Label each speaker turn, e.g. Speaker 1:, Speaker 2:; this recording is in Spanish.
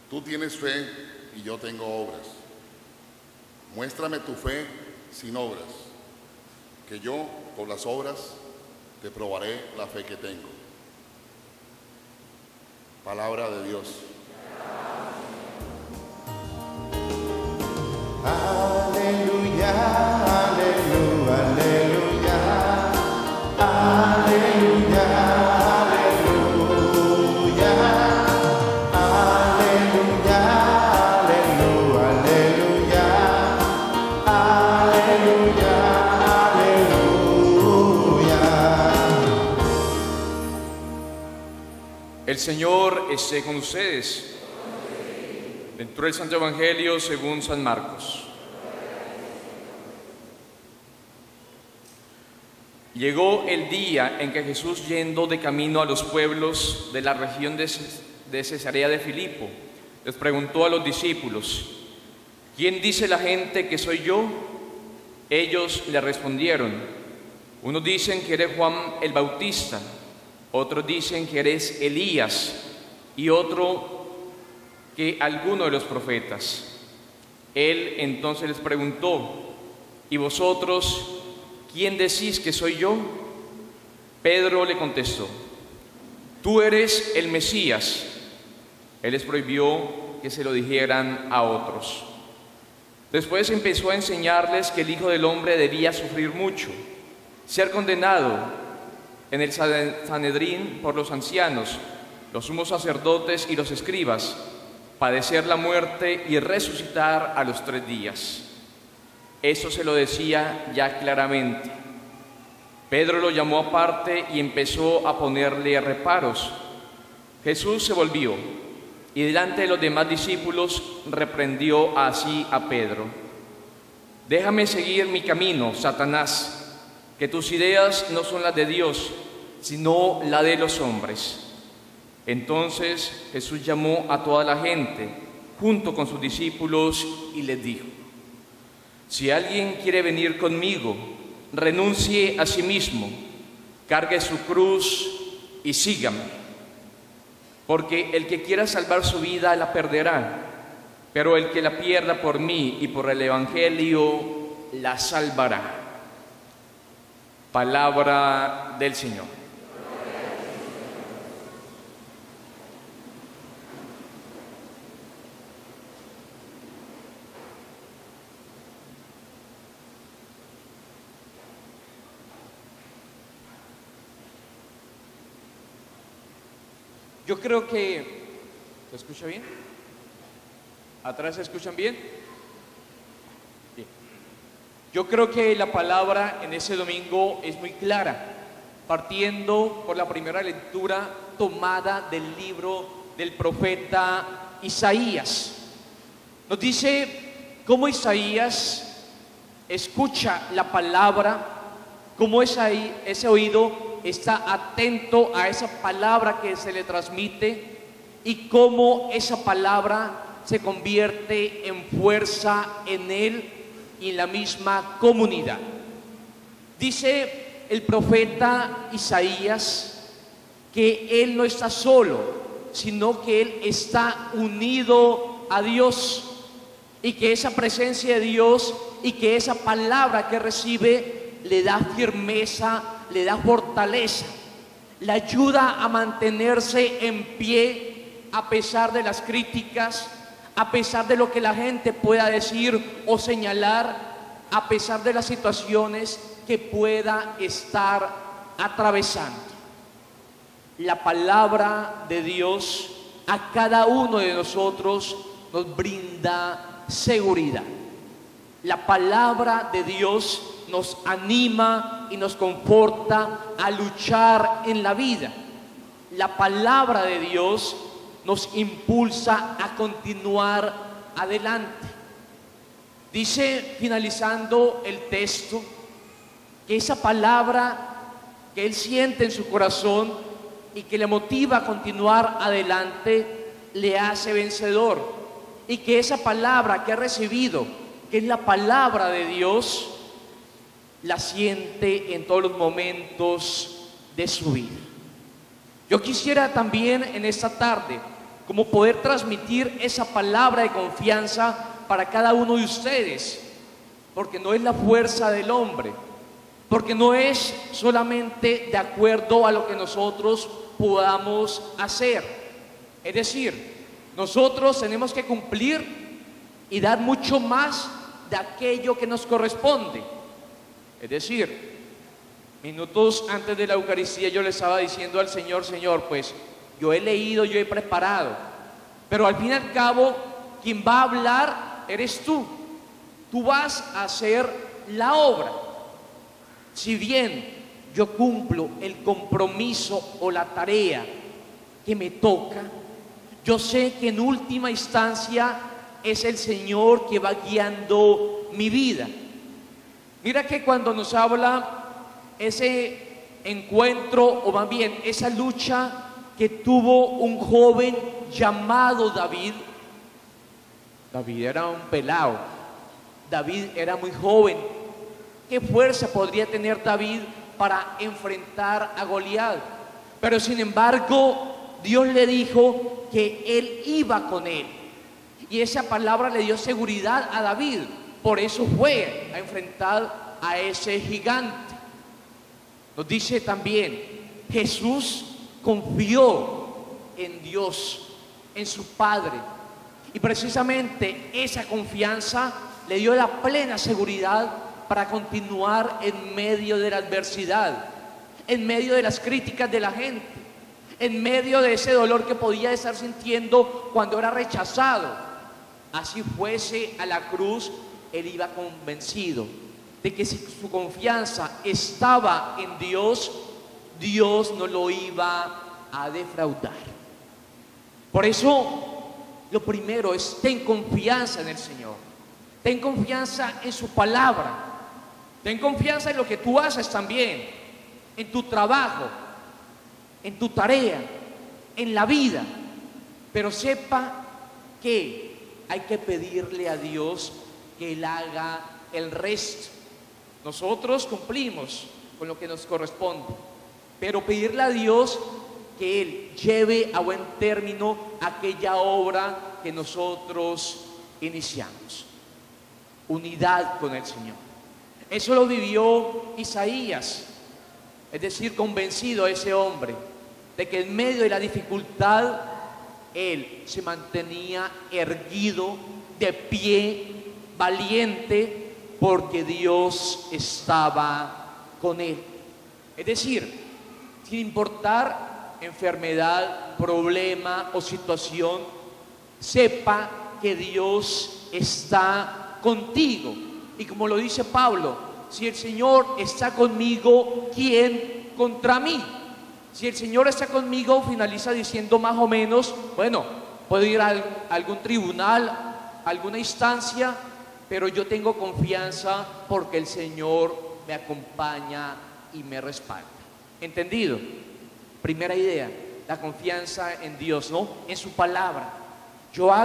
Speaker 1: Tú tienes fe y yo tengo obras. Muéstrame tu fe sin obras, que yo, con las obras, te probaré la fe que tengo. Palabra de Dios.
Speaker 2: Aleluya, aleluya, aleluya, aleluya, aleluya, aleluya, aleluya, aleluya, aleluya.
Speaker 3: El Señor esté con ustedes. Dentro del Santo Evangelio según San Marcos. Llegó el día en que Jesús, yendo de camino a los pueblos de la región de Cesarea de Filipo, les preguntó a los discípulos: ¿quién dice la gente que soy yo? Ellos le respondieron: unos dicen que eres Juan el Bautista, otros dicen que eres Elías, y otro que alguno de los profetas. Él entonces les preguntó: ¿y vosotros quién decís que soy yo? Pedro le contestó: tú eres el Mesías. Él les prohibió que se lo dijeran a otros. Después empezó a enseñarles que el Hijo del Hombre debía sufrir mucho, ser condenado en el Sanedrín por los ancianos, los sumos sacerdotes y los escribas, padecer la muerte y resucitar a los 3 días. Eso se lo decía ya claramente. Pedro lo llamó aparte y empezó a ponerle reparos. Jesús se volvió y delante de los demás discípulos reprendió así a Pedro: déjame seguir mi camino, Satanás, que tus ideas no son las de Dios, sino la de los hombres. Entonces Jesús llamó a toda la gente junto con sus discípulos y les dijo: si alguien quiere venir conmigo, renuncie a sí mismo, cargue su cruz y sígame. Porque el que quiera salvar su vida la perderá, pero el que la pierda por mí y por el Evangelio la salvará. Palabra del Señor. Yo creo que... ¿se escucha bien? ¿Atrás se escuchan bien? Bien. Yo creo que la palabra en ese domingo es muy clara, partiendo por la primera lectura tomada del libro del profeta Isaías. Nos dice cómo Isaías escucha la palabra, cómo ese oído está atento a esa palabra que se le transmite y cómo esa palabra se convierte en fuerza en él y en la misma comunidad. Dice el profeta Isaías que él no está solo, sino que él está unido a Dios, y que esa presencia de Dios y que esa palabra que recibe le da firmeza, le da fortaleza, le ayuda a mantenerse en pie a pesar de las críticas, a pesar de lo que la gente pueda decir o señalar, a pesar de las situaciones que pueda estar atravesando. La palabra de Dios a cada uno de nosotros nos brinda seguridad. La palabra de Dios nos anima y nos conforta a luchar en la vida. La palabra de Dios nos impulsa a continuar adelante. Dice, finalizando el texto, que esa palabra que él siente en su corazón y que le motiva a continuar adelante, le hace vencedor, y que esa palabra que ha recibido, que es la palabra de Dios, la siente en todos los momentos de su vida. Yo quisiera también en esta tarde como poder transmitir esa palabra de confianza para cada uno de ustedes, porque no es la fuerza del hombre, porque no es solamente de acuerdo a lo que nosotros podamos hacer. Es decir, nosotros tenemos que cumplir y dar mucho más de aquello que nos corresponde. Es decir, minutos antes de la Eucaristía yo le estaba diciendo al Señor: Señor, pues yo he leído, yo he preparado, pero al fin y al cabo quien va a hablar eres tú. Tú vas a hacer la obra. Si bien yo cumplo el compromiso o la tarea que me toca, yo sé que en última instancia es el Señor que va guiando mi vida. Mira que cuando nos habla ese encuentro, o más bien esa lucha que tuvo un joven llamado David. David era un pelado, David era muy joven. ¿Qué fuerza podría tener David para enfrentar a Goliat? Pero sin embargo, Dios le dijo que él iba con él, y esa palabra le dio seguridad a David. Por eso fue a enfrentar a ese gigante. Nos dice también, Jesús confió en Dios, en su Padre, y precisamente esa confianza le dio la plena seguridad para continuar en medio de la adversidad, en medio de las críticas de la gente, en medio de ese dolor que podía estar sintiendo cuando era rechazado. Así fuese a la cruz, él iba convencido de que si su confianza estaba en Dios, Dios no lo iba a defraudar. Por eso, lo primero es: ten confianza en el Señor, ten confianza en su palabra, ten confianza en lo que tú haces también, en tu trabajo, en tu tarea, en la vida. Pero sepa que hay que pedirle a Dios que Él haga el resto. Nosotros cumplimos con lo que nos corresponde, pero pedirle a Dios que Él lleve a buen término aquella obra que nosotros iniciamos. Unidad con el Señor. Eso lo vivió Isaías, es decir, convencido ese hombre de que en medio de la dificultad él se mantenía erguido, de pie, valiente, porque Dios estaba con él. Es decir, sin importar enfermedad, problema o situación, sepa que Dios está contigo. Y como lo dice Pablo, si el Señor está conmigo, ¿quién contra mí? Si el Señor está conmigo, finaliza diciendo más o menos, bueno, puedo ir a algún tribunal, a alguna instancia, pero yo tengo confianza porque el Señor me acompaña y me respalda. ¿Entendido? Primera idea, la confianza en Dios, ¿no? En su palabra. Yo hago